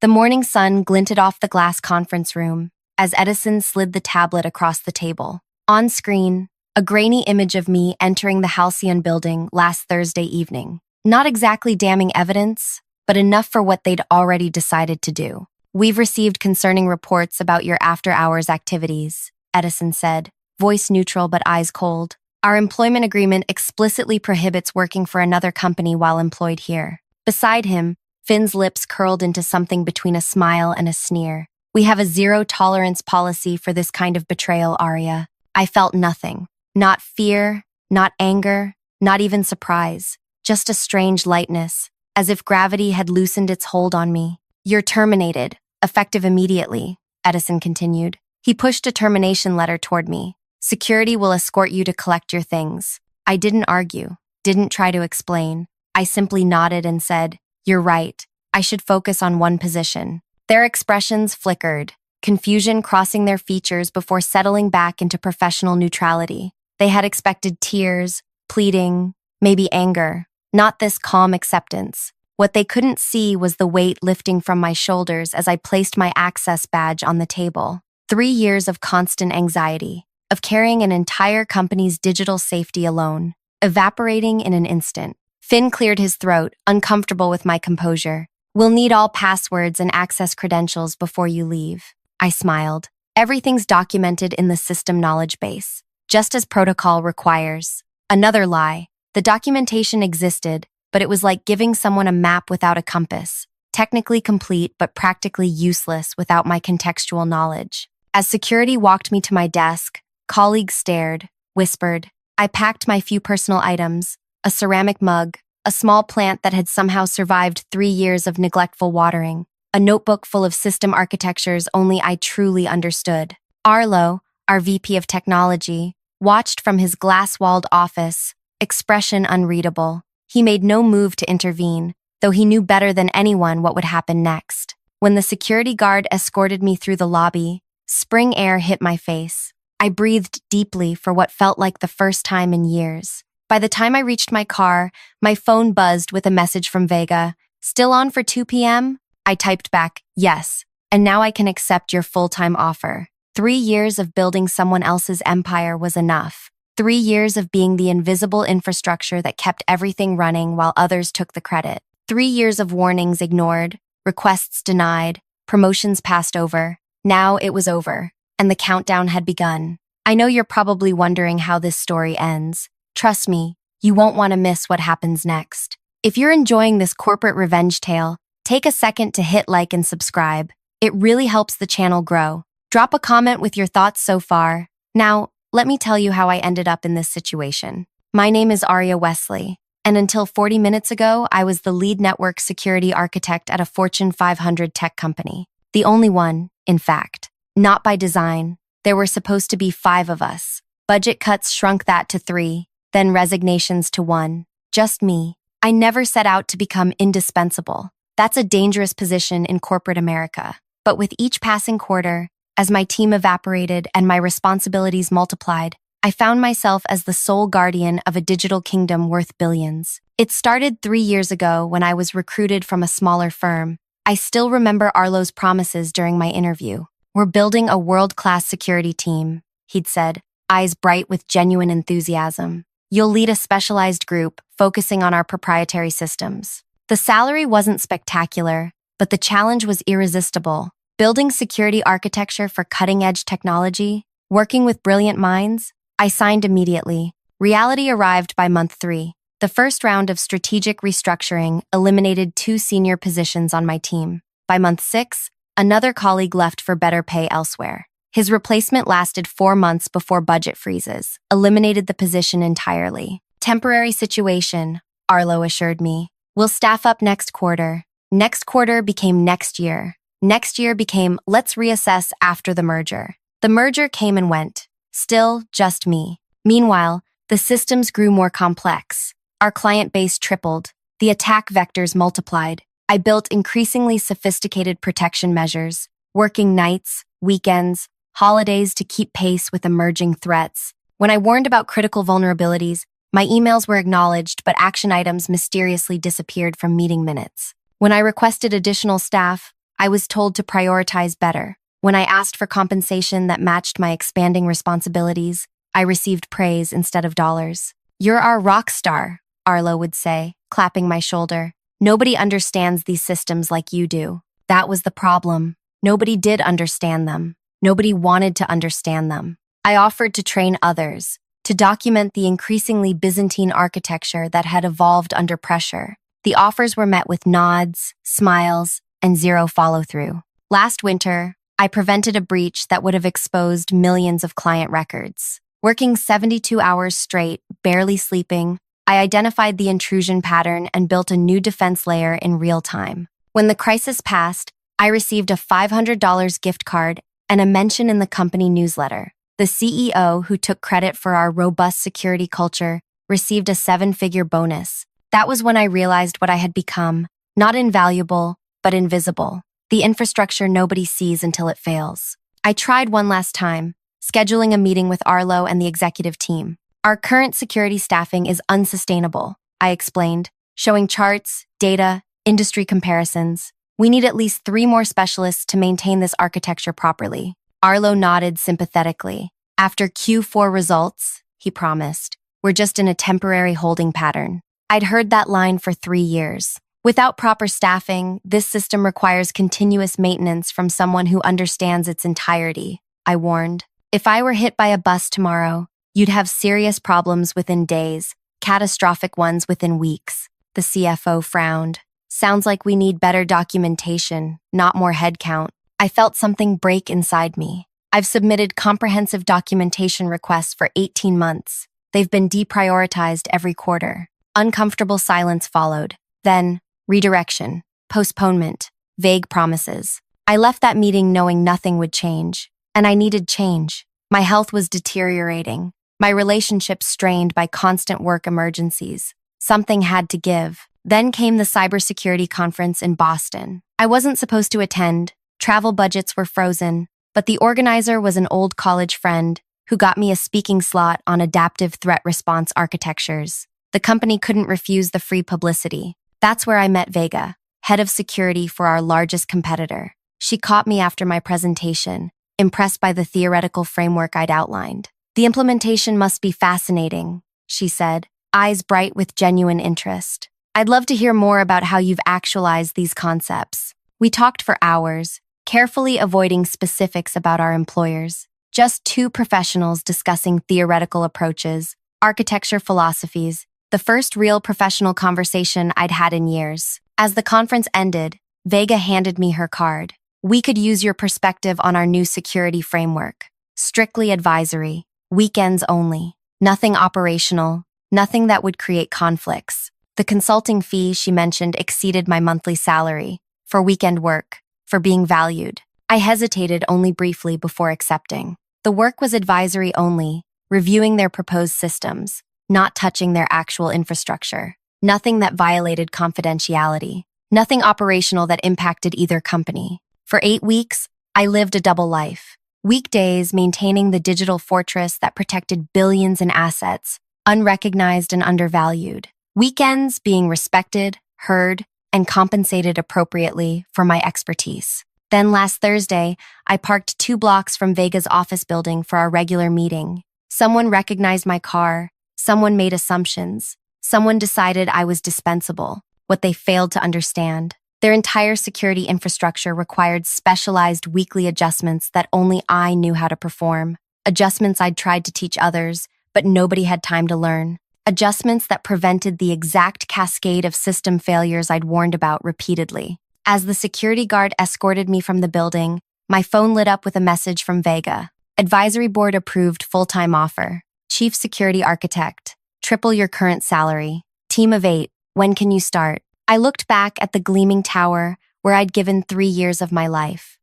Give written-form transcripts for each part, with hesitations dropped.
The morning sun glinted off the glass conference room as Edison slid the tablet across the table. On screen, a grainy image of me entering the Halcyon building last Thursday evening. Not exactly damning evidence, but enough for what they'd already decided to do. "We've received concerning reports about your after-hours activities," Edison said, voice neutral but eyes cold. "Our employment agreement explicitly prohibits working for another company while employed here." Beside him, Finn's lips curled into something between a smile and a sneer. "We have a zero-tolerance policy for this kind of betrayal, Aria." I felt nothing. Not fear, not anger, not even surprise. Just a strange lightness, as if gravity had loosened its hold on me. "You're terminated, effective immediately," Edison continued. He pushed a termination letter toward me. "Security will escort you to collect your things." I didn't argue, didn't try to explain. I simply nodded and said, "You're right. I should focus on one position." Their expressions flickered, confusion crossing their features before settling back into professional neutrality. They had expected tears, pleading, maybe anger. Not this calm acceptance. What they couldn't see was the weight lifting from my shoulders as I placed my access badge on the table. 3 years of constant anxiety, of carrying an entire company's digital safety alone, evaporating in an instant. Finn cleared his throat, uncomfortable with my composure. "We'll need all passwords and access credentials before you leave." I smiled. "Everything's documented in the system knowledge base, just as protocol requires." Another lie. The documentation existed, but it was like giving someone a map without a compass, technically complete but practically useless without my contextual knowledge. As security walked me to my desk, colleagues stared, whispered. I packed my few personal items, a ceramic mug, a small plant that had somehow survived 3 years of neglectful watering, a notebook full of system architectures only I truly understood. Arlo, our VP of technology, watched from his glass-walled office, expression unreadable. He made no move to intervene, though he knew better than anyone what would happen next. When the security guard escorted me through the lobby, spring air hit my face. I breathed deeply for what felt like the first time in years. By the time I reached my car, my phone buzzed with a message from Vega. "Still on for 2 p.m.? I typed back, "Yes, and now I can accept your full-time offer." 3 years of building someone else's empire was enough. 3 years of being the invisible infrastructure that kept everything running while others took the credit. 3 years of warnings ignored, requests denied, promotions passed over. Now it was over, and the countdown had begun. I know you're probably wondering how this story ends. Trust me, you won't want to miss what happens next. If you're enjoying this corporate revenge tale, take a second to hit like and subscribe. It really helps the channel grow. Drop a comment with your thoughts so far. Now, let me tell you how I ended up in this situation. My name is Aria Wesley, and until 40 minutes ago, I was the lead network security architect at a Fortune 500 tech company. The only one, in fact. Not by design. There were supposed to be 5 of us. Budget cuts shrunk that to 3, then resignations to 1. Just me. I never set out to become indispensable. That's a dangerous position in corporate America. But with each passing quarter, as my team evaporated and my responsibilities multiplied, I found myself as the sole guardian of a digital kingdom worth billions. It started 3 years ago when I was recruited from a smaller firm. I still remember Arlo's promises during my interview. "We're building a world-class security team," he'd said, eyes bright with genuine enthusiasm. "You'll lead a specialized group, focusing on our proprietary systems." The salary wasn't spectacular, but the challenge was irresistible. Building security architecture for cutting-edge technology, working with brilliant minds, I signed immediately. Reality arrived by month 3. The first round of strategic restructuring eliminated 2 senior positions on my team. By month 6, another colleague left for better pay elsewhere. His replacement lasted 4 months before budget freezes, eliminated the position entirely. "Temporary situation," Arlo assured me. "We'll staff up next quarter." Next quarter became next year. Next year became let's reassess after the merger. The merger came and went. Still, just me. Meanwhile, the systems grew more complex. Our client base tripled. The attack vectors multiplied. I built increasingly sophisticated protection measures, working nights, weekends, holidays to keep pace with emerging threats. When I warned about critical vulnerabilities, my emails were acknowledged, but action items mysteriously disappeared from meeting minutes. When I requested additional staff, I was told to prioritize better. When I asked for compensation that matched my expanding responsibilities, I received praise instead of dollars. "You're our rock star," Arlo would say, clapping my shoulder. "Nobody understands these systems like you do." That was the problem. Nobody did understand them. Nobody wanted to understand them. I offered to train others, to document the increasingly Byzantine architecture that had evolved under pressure. The offers were met with nods, smiles, and zero follow-through. Last winter, I prevented a breach that would have exposed millions of client records. Working 72 hours straight, barely sleeping, I identified the intrusion pattern and built a new defense layer in real time. When the crisis passed, I received a $500 gift card and a mention in the company newsletter. The CEO, who took credit for our robust security culture, received a 7-figure bonus. That was when I realized what I had become, not invaluable, but invisible. The infrastructure nobody sees until it fails. I tried one last time, scheduling a meeting with Arlo and the executive team. "Our current security staffing is unsustainable," I explained, showing charts, data, industry comparisons. "We need at least 3 more specialists to maintain this architecture properly." Arlo nodded sympathetically. "After Q4 results," he promised, "we're just in a temporary holding pattern." I'd heard that line for 3 years. Without proper staffing, this system requires continuous maintenance from someone who understands its entirety, I warned. "If I were hit by a bus tomorrow, you'd have serious problems within days, catastrophic ones within weeks." The CFO frowned. "Sounds like we need better documentation, not more headcount." I felt something break inside me. I've submitted comprehensive documentation requests for 18 months. They've been deprioritized every quarter. Uncomfortable silence followed. Then, redirection, postponement, vague promises. I left that meeting knowing nothing would change. And I needed change. My health was deteriorating. My relationships strained by constant work emergencies. Something had to give. Then came the cybersecurity conference in Boston. I wasn't supposed to attend. Travel budgets were frozen, but the organizer was an old college friend who got me a speaking slot on adaptive threat response architectures. The company couldn't refuse the free publicity. That's where I met Vega, head of security for our largest competitor. She caught me after my presentation, impressed by the theoretical framework I'd outlined. "The implementation must be fascinating," she said, eyes bright with genuine interest. "I'd love to hear more about how you've actualized these concepts." We talked for hours, carefully avoiding specifics about our employers. Just 2 professionals discussing theoretical approaches, architecture philosophies, the first real professional conversation I'd had in years. As the conference ended, Vega handed me her card. "We could use your perspective on our new security framework. Strictly advisory, weekends only, nothing operational, nothing that would create conflicts." The consulting fee she mentioned exceeded my monthly salary, for weekend work, for being valued. I hesitated only briefly before accepting. The work was advisory only, reviewing their proposed systems, not touching their actual infrastructure. Nothing that violated confidentiality. Nothing operational that impacted either company. For 8 weeks, I lived a double life. Weekdays maintaining the digital fortress that protected billions in assets, unrecognized and undervalued. Weekends being respected, heard, and compensated appropriately for my expertise. Then last Thursday, I parked 2 blocks from Vega's office building for our regular meeting. Someone recognized my car, someone made assumptions, someone decided I was dispensable. What they failed to understand, their entire security infrastructure required specialized weekly adjustments that only I knew how to perform. Adjustments I'd tried to teach others, but nobody had time to learn. Adjustments that prevented the exact cascade of system failures I'd warned about repeatedly. As the security guard escorted me from the building, my phone lit up with a message from Vega. Advisory board approved full-time offer. Chief security architect. Triple your current salary. Team of 8. When can you start? I looked back at the gleaming tower where I'd given 3 years of my life.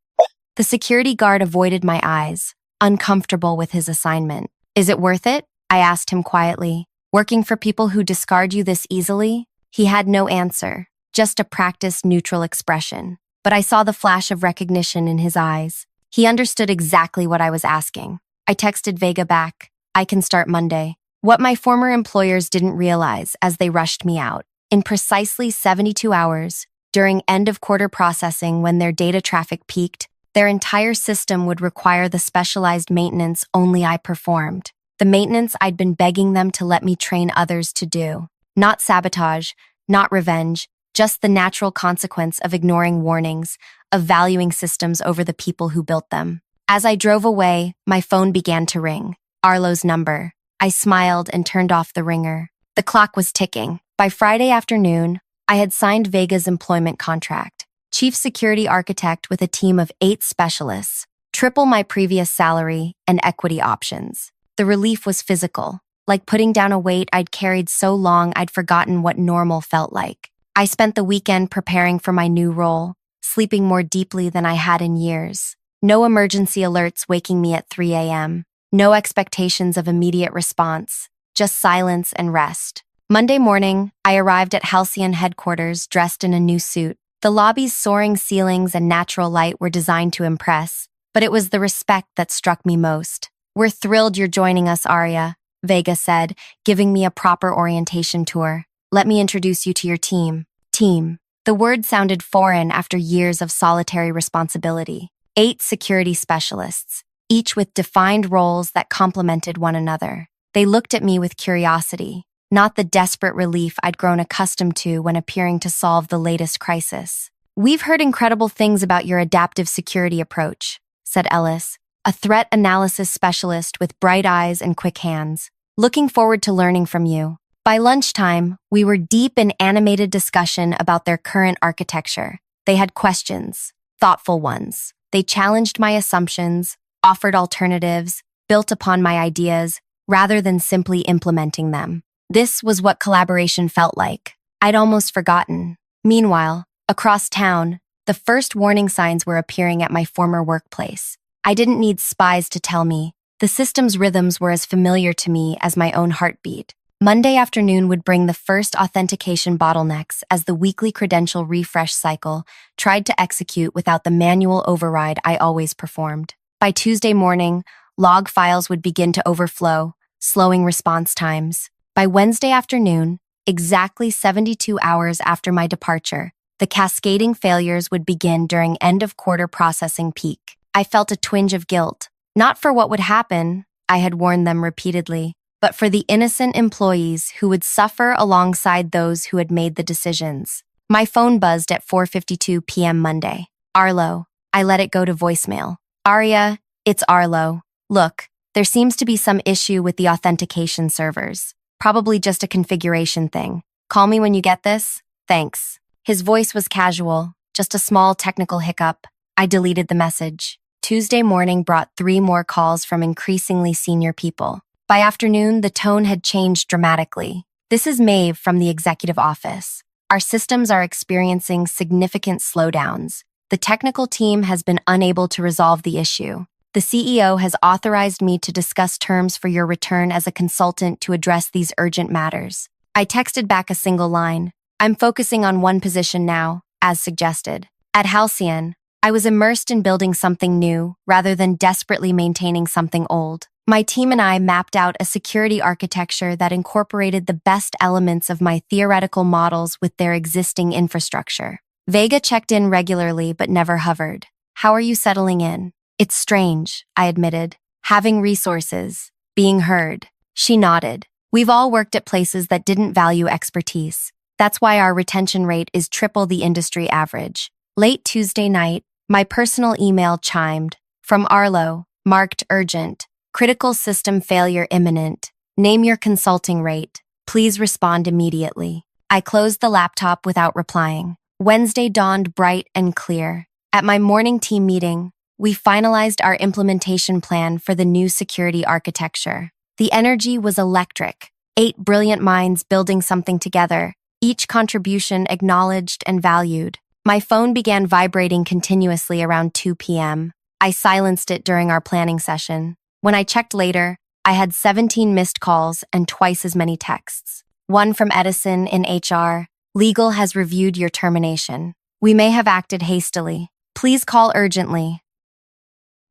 The security guard avoided my eyes, uncomfortable with his assignment. "Is it worth it?" I asked him quietly. "Working for people who discard you this easily?" He had no answer, just a practiced neutral expression. But I saw the flash of recognition in his eyes. He understood exactly what I was asking. I texted Vega back, "I can start Monday." What my former employers didn't realize as they rushed me out. In precisely 72 hours, During end-of-quarter processing, when their data traffic peaked, their entire system would require the specialized maintenance only I performed. The maintenance I'd been begging them to let me train others to do. Not sabotage, not revenge, just the natural consequence of ignoring warnings, of valuing systems over the people who built them. As I drove away, my phone began to ring. Arlo's number. I smiled and turned off the ringer. The clock was ticking. By Friday afternoon, I had signed Vega's employment contract. Chief security architect with a team of 8 specialists, triple my previous salary and equity options. The relief was physical, like putting down a weight I'd carried so long I'd forgotten what normal felt like. I spent the weekend preparing for my new role, sleeping more deeply than I had in years. No emergency alerts waking me at 3 a.m. No expectations of immediate response, just silence and rest. Monday morning, I arrived at Halcyon headquarters dressed in a new suit. The lobby's soaring ceilings and natural light were designed to impress, but it was the respect that struck me most. "We're thrilled you're joining us, Aria," Vega said, giving me a proper orientation tour. "Let me introduce you to your team." Team. The word sounded foreign after years of solitary responsibility. 8 security specialists, each with defined roles that complemented one another. They looked at me with curiosity, not the desperate relief I'd grown accustomed to when appearing to solve the latest crisis. "We've heard incredible things about your adaptive security approach," said Ellis, a threat analysis specialist with bright eyes and quick hands. "Looking forward to learning from you." By lunchtime, we were deep in animated discussion about their current architecture. They had questions, thoughtful ones. They challenged my assumptions, offered alternatives, built upon my ideas, rather than simply implementing them. This was what collaboration felt like. I'd almost forgotten. Meanwhile, across town, the first warning signs were appearing at my former workplace. I didn't need spies to tell me. The system's rhythms were as familiar to me as my own heartbeat. Monday afternoon would bring the first authentication bottlenecks as the weekly credential refresh cycle tried to execute without the manual override I always performed. By Tuesday morning, log files would begin to overflow, slowing response times. By Wednesday afternoon, exactly 72 hours after my departure, the cascading failures would begin during end-of-quarter processing peak. I felt a twinge of guilt, not for what would happen, I had warned them repeatedly, but for the innocent employees who would suffer alongside those who had made the decisions. My phone buzzed at 4:52 p.m. Monday. "Arlo." I let it go to voicemail. "Aria, it's Arlo. Look, there seems to be some issue with the authentication servers. Probably just a configuration thing. Call me when you get this. Thanks." His voice was casual, just a small technical hiccup. I deleted the message. Tuesday morning brought 3 more calls from increasingly senior people. By afternoon, the tone had changed dramatically. "This is Maeve from the executive office. Our systems are experiencing significant slowdowns. The technical team has been unable to resolve the issue. The CEO has authorized me to discuss terms for your return as a consultant to address these urgent matters." I texted back a single line. "I'm focusing on one position now, as suggested." At Halcyon, I was immersed in building something new rather than desperately maintaining something old. My team and I mapped out a security architecture that incorporated the best elements of my theoretical models with their existing infrastructure. Vega checked in regularly but never hovered. "How are you settling in?" "It's strange," I admitted. "Having resources, being heard." She nodded. "We've all worked at places that didn't value expertise. That's why our retention rate is triple the industry average." Late Tuesday night, my personal email chimed. From Arlo, marked urgent. "Critical system failure imminent. Name your consulting rate. Please respond immediately." I closed the laptop without replying. Wednesday dawned bright and clear. At my morning team meeting, we finalized our implementation plan for the new security architecture. The energy was electric. 8 brilliant minds building something together, each contribution acknowledged and valued. My phone began vibrating continuously around 2 p.m. I silenced it during our planning session. When I checked later, I had 17 missed calls and twice as many texts. One from Edison in HR. "Legal has reviewed your termination. We may have acted hastily. Please call urgently."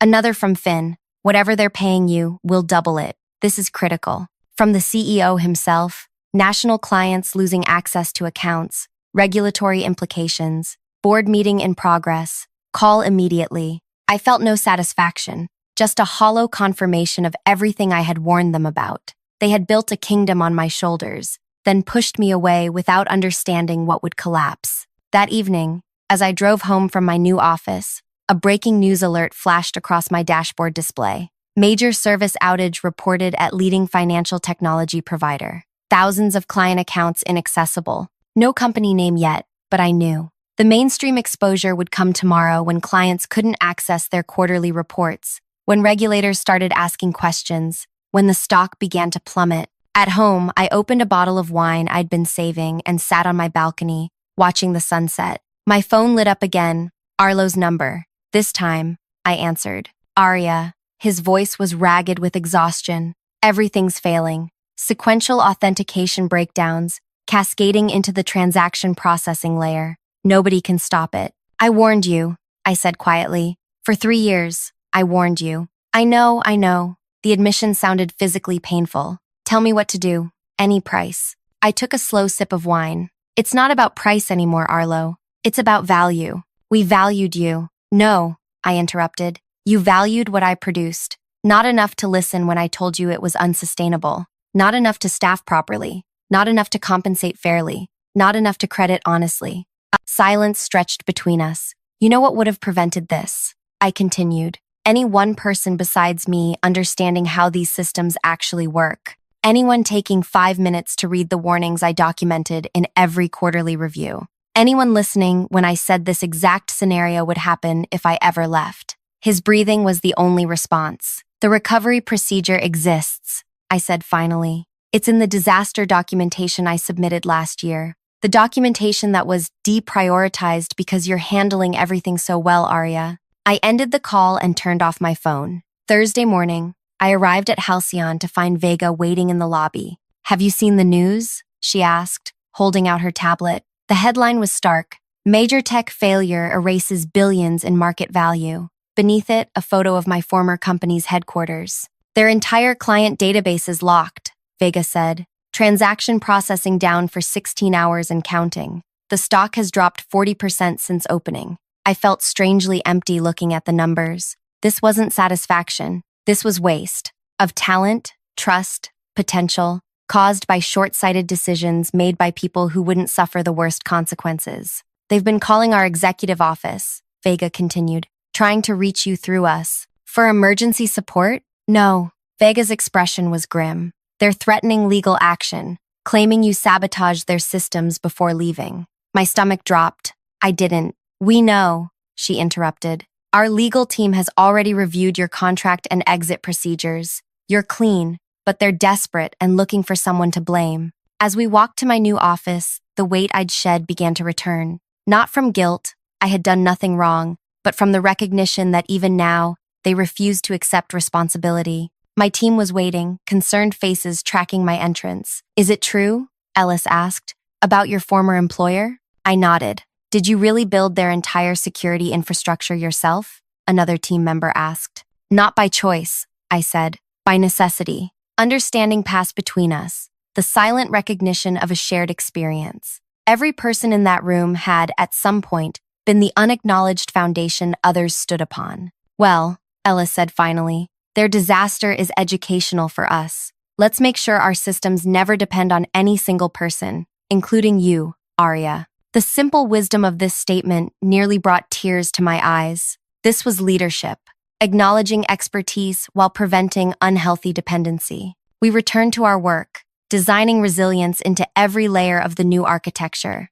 Another from Finn. "Whatever they're paying you, we'll double it. This is critical." From the CEO himself. "National clients losing access to accounts. regulatory implications, board meeting in progress, call immediately. I felt no satisfaction, just a hollow confirmation of everything I had warned them about. They had built a kingdom on my shoulders, then pushed me away without understanding what would collapse. That evening, as I drove home from my new office, a breaking news alert flashed across my dashboard display. Major service outage reported at leading financial technology provider. Thousands of client accounts inaccessible. No company name yet, but I knew. The mainstream exposure would come tomorrow when clients couldn't access their quarterly reports, when regulators started asking questions, when the stock began to plummet. At home, I opened a bottle of wine I'd been saving and sat on my balcony, watching the sunset. My phone lit up again, Arlo's number. This time, I answered. Aria. His voice was ragged with exhaustion. Everything's failing. Sequential authentication breakdowns, cascading into the transaction processing layer. Nobody can stop it. I warned you, I said quietly. For 3 years, I warned you. I know. The admission sounded physically painful. Tell me what to do. Any price. I took a slow sip of wine. It's not about price anymore, Arlo. It's about value. We valued you. No, I interrupted. You valued what I produced. Not enough to listen when I told you it was unsustainable. Not enough to staff properly. Not enough to compensate fairly. Not enough to credit honestly. Silence stretched between us. You know what would have prevented this? I continued. Any one person besides me understanding how these systems actually work. Anyone taking 5 minutes to read the warnings I documented in every quarterly review. Anyone listening when I said this exact scenario would happen if I ever left. His breathing was the only response. The recovery procedure exists, I said finally. It's in the disaster documentation I submitted last year. The documentation that was deprioritized because you're handling everything so well, Aria. I ended the call and turned off my phone. Thursday morning, I arrived at Halcyon to find Vega waiting in the lobby. Have you seen the news? She asked, holding out her tablet. The headline was stark. Major tech failure erases billions in market value. Beneath it, a photo of my former company's headquarters. Their entire client database is locked, Vega said. Transaction processing down for 16 hours and counting. The stock has dropped 40% since opening. I felt strangely empty looking at the numbers. This wasn't satisfaction. This was waste. Of talent, trust, potential, caused by short-sighted decisions made by people who wouldn't suffer the worst consequences. They've been calling our executive office, Vega continued, trying to reach you through us. For emergency support? No. Vega's expression was grim. They're threatening legal action, claiming you sabotaged their systems before leaving. My stomach dropped. I didn't. We know, she interrupted. Our legal team has already reviewed your contract and exit procedures. You're clean, but they're desperate and looking for someone to blame. As we walked to my new office, the weight I'd shed began to return. Not from guilt, I had done nothing wrong, but from the recognition that even now, they refused to accept responsibility. My team was waiting, concerned faces tracking my entrance. Is it true? Ellis asked. About your former employer? I nodded. Did you really build their entire security infrastructure yourself? Another team member asked. Not by choice, I said. By necessity. Understanding passed between us. The silent recognition of a shared experience. Every person in that room had, at some point, been the unacknowledged foundation others stood upon. Well, Ellis said finally, their disaster is educational for us. Let's make sure our systems never depend on any single person, including you, Aria. The simple wisdom of this statement nearly brought tears to my eyes. This was leadership, acknowledging expertise while preventing unhealthy dependency. We returned to our work, designing resilience into every layer of the new architecture.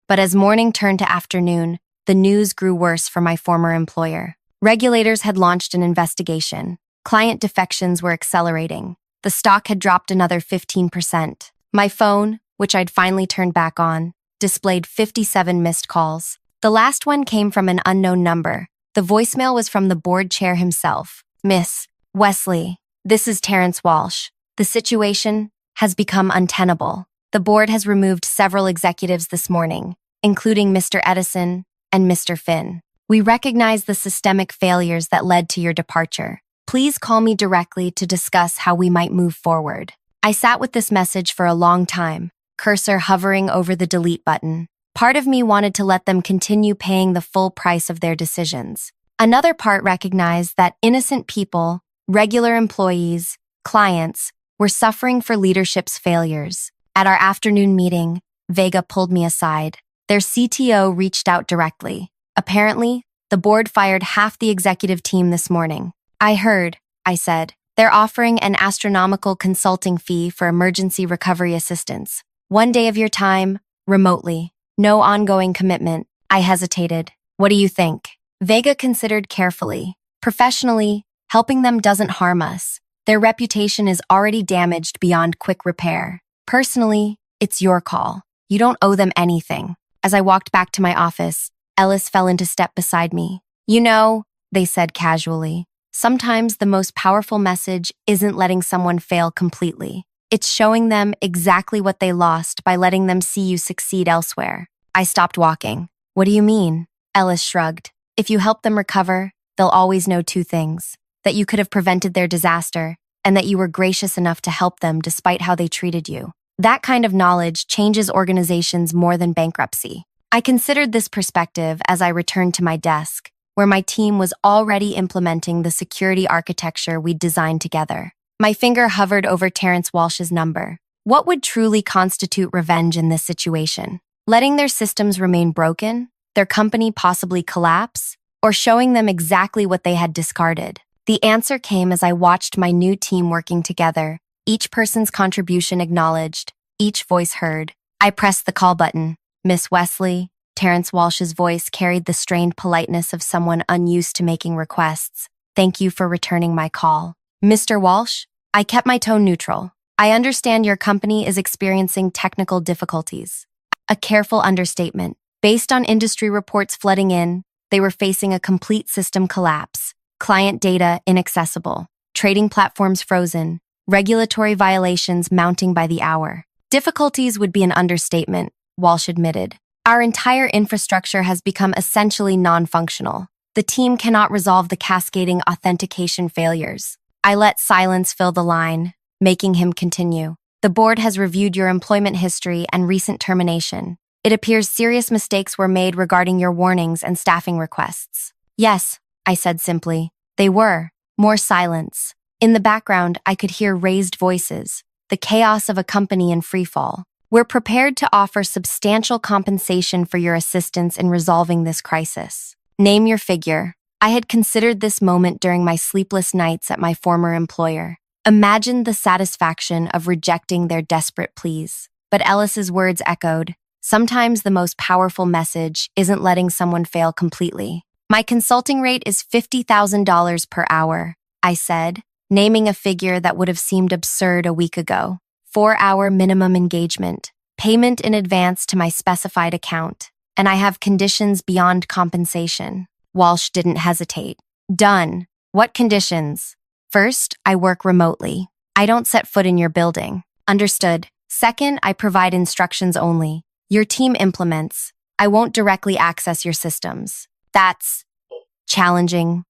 But as morning turned to afternoon, the news grew worse for my former employer. Regulators had launched an investigation. Client defections were accelerating. The stock had dropped another 15%. My phone, which I'd finally turned back on, displayed 57 missed calls. The last one came from an unknown number. The voicemail was from the board chair himself. Miss Wesley, this is Terrence Walsh. The situation has become untenable. The board has removed several executives this morning, including Mr. Edison and Mr. Finn. We recognize the systemic failures that led to your departure. Please call me directly to discuss how we might move forward. I sat with this message for a long time, cursor hovering over the delete button. Part of me wanted to let them continue paying the full price of their decisions. Another part recognized that innocent people, regular employees, clients, were suffering for leadership's failures. At our afternoon meeting, Vega pulled me aside. Their CTO reached out directly. Apparently, the board fired half the executive team this morning. I heard, I said. They're offering an astronomical consulting fee for emergency recovery assistance. 1 day of your time, remotely. No ongoing commitment. I hesitated. What do you think? Vega considered carefully. Professionally, helping them doesn't harm us. Their reputation is already damaged beyond quick repair. Personally, it's your call. You don't owe them anything. As I walked back to my office, Ellis fell into step beside me. You know, they said casually, sometimes the most powerful message isn't letting someone fail completely. It's showing them exactly what they lost by letting them see you succeed elsewhere. I stopped walking. What do you mean? Ellis shrugged. If you help them recover, they'll always know 2 things. That you could have prevented their disaster, and that you were gracious enough to help them despite how they treated you. That kind of knowledge changes organizations more than bankruptcy. I considered this perspective as I returned to my desk, where my team was already implementing the security architecture we'd designed together. My finger hovered over Terrence Walsh's number. What would truly constitute revenge in this situation? Letting their systems remain broken? Their company possibly collapse? Or showing them exactly what they had discarded? The answer came as I watched my new team working together, each person's contribution acknowledged, each voice heard. I pressed the call button. Miss Wesley, Terrence Walsh's voice carried the strained politeness of someone unused to making requests. Thank you for returning my call. Mr. Walsh, I kept my tone neutral. I understand your company is experiencing technical difficulties. A careful understatement. Based on industry reports flooding in, they were facing a complete system collapse. Client data inaccessible. Trading platforms frozen. Regulatory violations mounting by the hour. Difficulties would be an understatement, Walsh admitted. Our entire infrastructure has become essentially non-functional. The team cannot resolve the cascading authentication failures. I let silence fill the line, making him continue. The board has reviewed your employment history and recent termination. It appears serious mistakes were made regarding your warnings and staffing requests. Yes, I said simply. They were. More silence. In the background, I could hear raised voices, the chaos of a company in freefall. We're prepared to offer substantial compensation for your assistance in resolving this crisis. Name your figure. I had considered this moment during my sleepless nights at my former employer. Imagined the satisfaction of rejecting their desperate pleas. But Ellis's words echoed. Sometimes the most powerful message isn't letting someone fail completely. My consulting rate is $50,000 per hour, I said, naming a figure that would have seemed absurd a week ago. 4-hour minimum engagement, payment in advance to my specified account, and I have conditions beyond compensation. Walsh didn't hesitate. Done. What conditions? First, I work remotely. I don't set foot in your building. Understood. Second, I provide instructions only. Your team implements. I won't directly access your systems. That's challenging,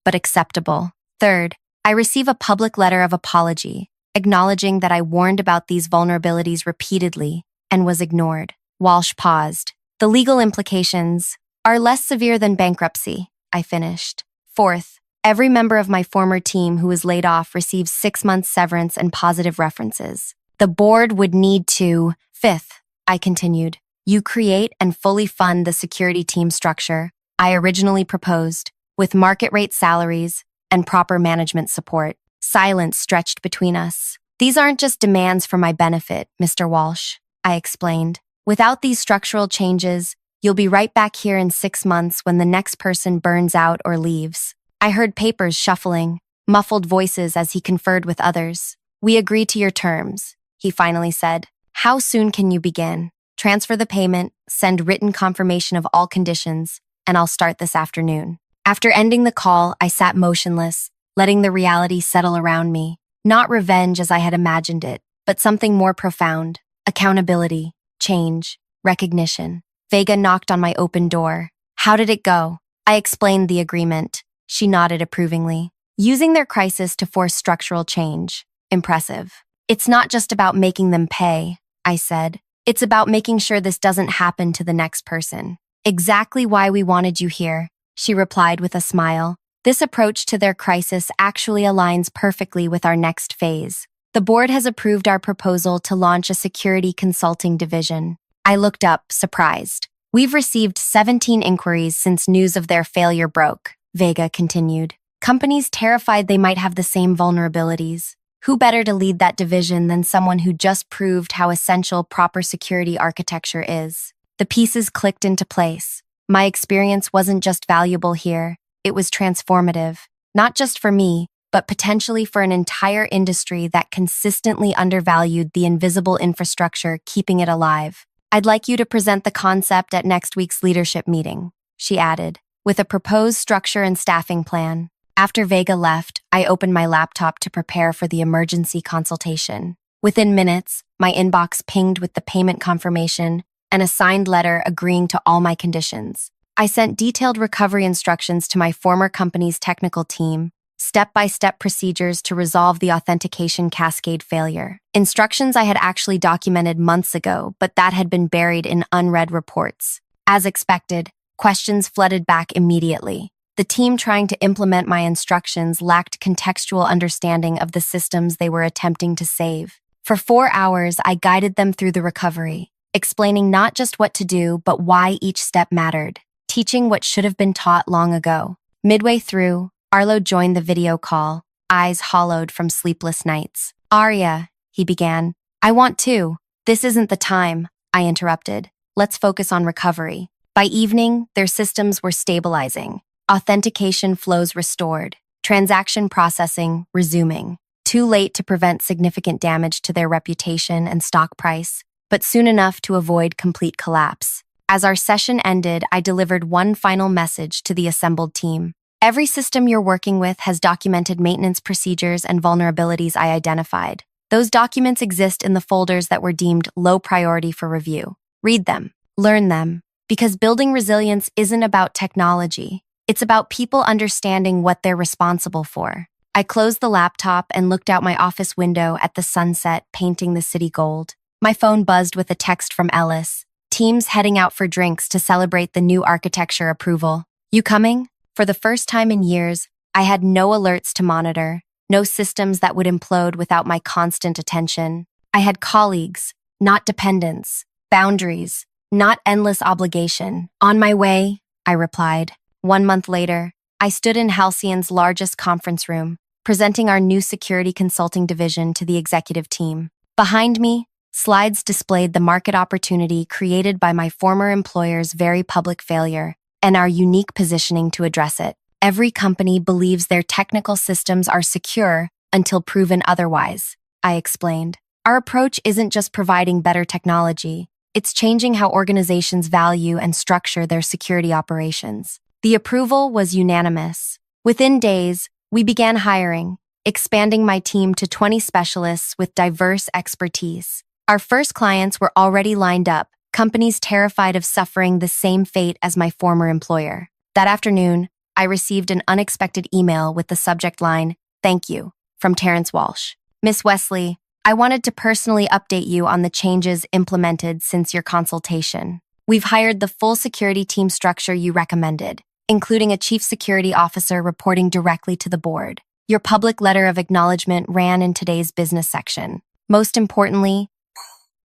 but acceptable. Third, I receive a public letter of apology, acknowledging that I warned about these vulnerabilities repeatedly and was ignored. Walsh paused. The legal implications are less severe than bankruptcy, I finished. Fourth, every member of my former team who was laid off receives 6 months severance and positive references. The board would need to. Fifth, I continued, you create and fully fund the security team structure I originally proposed, with market rate salaries and proper management support. Silence stretched between us. These aren't just demands for my benefit, Mr. Walsh, I explained. Without these structural changes, you'll be right back here in 6 months when the next person burns out or leaves. I heard papers shuffling, muffled voices as he conferred with others. We agree to your terms, he finally said. How soon can you begin? Transfer the payment, send written confirmation of all conditions, and I'll start this afternoon. After ending the call, I sat motionless, letting the reality settle around me. Not revenge as I had imagined it, but something more profound. Accountability, change, recognition. Vega knocked on my open door. How did it go? I explained the agreement. She nodded approvingly. Using their crisis to force structural change. Impressive. It's not just about making them pay. I said. It's about making sure this doesn't happen to the next person. Exactly why we wanted you here, she replied with a smile. This approach to their crisis actually aligns perfectly with our next phase. The board has approved our proposal to launch a security consulting division. I looked up, surprised. We've received 17 inquiries since news of their failure broke, Vega continued. Companies terrified they might have the same vulnerabilities. Who better to lead that division than someone who just proved how essential proper security architecture is? The pieces clicked into place. My experience wasn't just valuable here, it was transformative. Not just for me, but potentially for an entire industry that consistently undervalued the invisible infrastructure keeping it alive. I'd like you to present the concept at next week's leadership meeting, she added, with a proposed structure and staffing plan. After Vega left, I opened my laptop to prepare for the emergency consultation. Within minutes, my inbox pinged with the payment confirmation and a signed letter agreeing to all my conditions. I sent detailed recovery instructions to my former company's technical team, step-by-step procedures to resolve the authentication cascade failure. Instructions I had actually documented months ago, but that had been buried in unread reports. As expected, questions flooded back immediately. The team trying to implement my instructions lacked contextual understanding of the systems they were attempting to save. For 4 hours, I guided them through the recovery, explaining not just what to do, but why each step mattered, teaching what should have been taught long ago. Midway through, Arlo joined the video call, eyes hollowed from sleepless nights. Aria, he began. I want to. This isn't the time, I interrupted. Let's focus on recovery. By evening, their systems were stabilizing. Authentication flows restored, transaction processing resuming. Too late to prevent significant damage to their reputation and stock price, but soon enough to avoid complete collapse. As our session ended, I delivered one final message to the assembled team. Every system you're working with has documented maintenance procedures and vulnerabilities I identified. Those documents exist in the folders that were deemed low priority for review. Read them, learn them, because building resilience isn't about technology. It's about people understanding what they're responsible for. I closed the laptop and looked out my office window at the sunset painting the city gold. My phone buzzed with a text from Ellis. Teams heading out for drinks to celebrate the new architecture approval. You coming? For the first time in years, I had no alerts to monitor, no systems that would implode without my constant attention. I had colleagues, not dependents, boundaries, not endless obligation. On my way, I replied. 1 month later, I stood in Halcyon's largest conference room, presenting our new security consulting division to the executive team. Behind me, slides displayed the market opportunity created by my former employer's very public failure and our unique positioning to address it. Every company believes their technical systems are secure until proven otherwise, I explained. Our approach isn't just providing better technology, it's changing how organizations value and structure their security operations. The approval was unanimous. Within days, we began hiring, expanding my team to 20 specialists with diverse expertise. Our first clients were already lined up, companies terrified of suffering the same fate as my former employer. That afternoon, I received an unexpected email with the subject line, "Thank you," from Terrence Walsh. Miss Wesley, I wanted to personally update you on the changes implemented since your consultation. We've hired the full security team structure you recommended, including a chief security officer reporting directly to the board. Your public letter of acknowledgement ran in today's business section. Most importantly,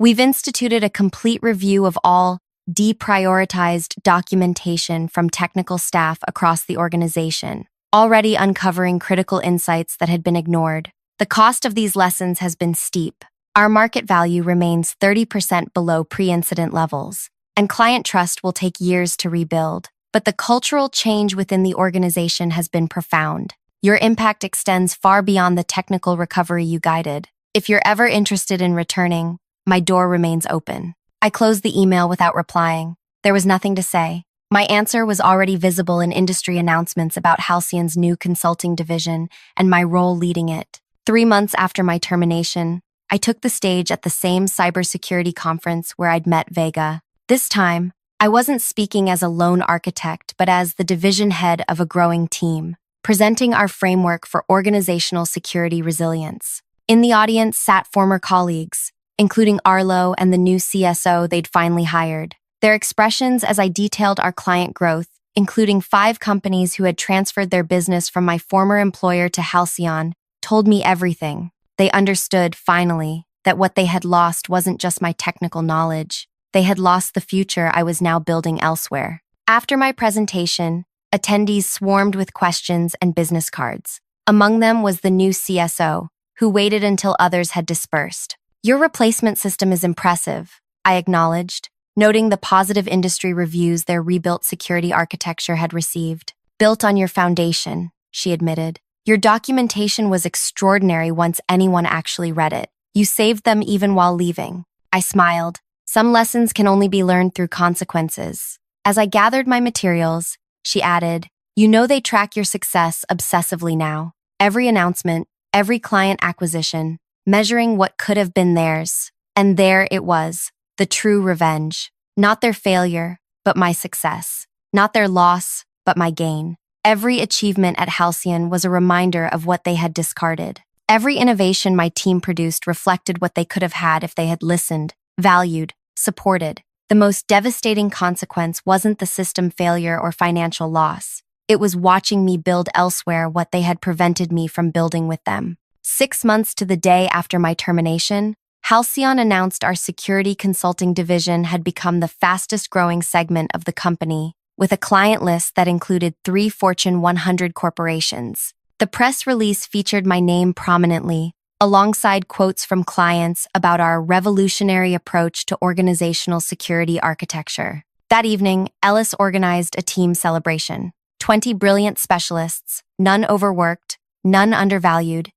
we've instituted a complete review of all deprioritized documentation from technical staff across the organization, already uncovering critical insights that had been ignored. The cost of these lessons has been steep. Our market value remains 30% below pre-incident levels, and client trust will take years to rebuild. But the cultural change within the organization has been profound. Your impact extends far beyond the technical recovery you guided. If you're ever interested in returning, my door remains open. I closed the email without replying. There was nothing to say. My answer was already visible in industry announcements about Halcyon's new consulting division and my role leading it. 3 months after my termination, I took the stage at the same cybersecurity conference where I'd met Vega. This time, I wasn't speaking as a lone architect, but as the division head of a growing team, presenting our framework for organizational security resilience. In the audience sat former colleagues, including Arlo and the new CSO they'd finally hired. Their expressions as I detailed our client growth, including 5 companies who had transferred their business from my former employer to Halcyon, told me everything. They understood, finally, that what they had lost wasn't just my technical knowledge. They had lost the future I was now building elsewhere. After my presentation, attendees swarmed with questions and business cards. Among them was the new CSO, who waited until others had dispersed. "Your replacement system is impressive," I acknowledged, noting the positive industry reviews their rebuilt security architecture had received. "Built on your foundation," she admitted. "Your documentation was extraordinary once anyone actually read it. You saved them even while leaving." I smiled. "Some lessons can only be learned through consequences." As I gathered my materials, she added, "You know they track your success obsessively now. Every announcement, every client acquisition, measuring what could have been theirs. And there it was, the true revenge. Not their failure, but my success. Not their loss, but my gain. Every achievement at Halcyon was a reminder of what they had discarded. Every innovation my team produced reflected what they could have had if they had listened, valued, supported. The most devastating consequence wasn't the system failure or financial loss. It was watching me build elsewhere what they had prevented me from building with them. 6 months to the day after my termination, Halcyon announced our security consulting division had become the fastest-growing segment of the company, with a client list that included 3 Fortune 100 corporations. The press release featured my name prominently, alongside quotes from clients about our revolutionary approach to organizational security architecture. That evening, Ellis organized a team celebration. 20 brilliant specialists, none overworked, none undervalued,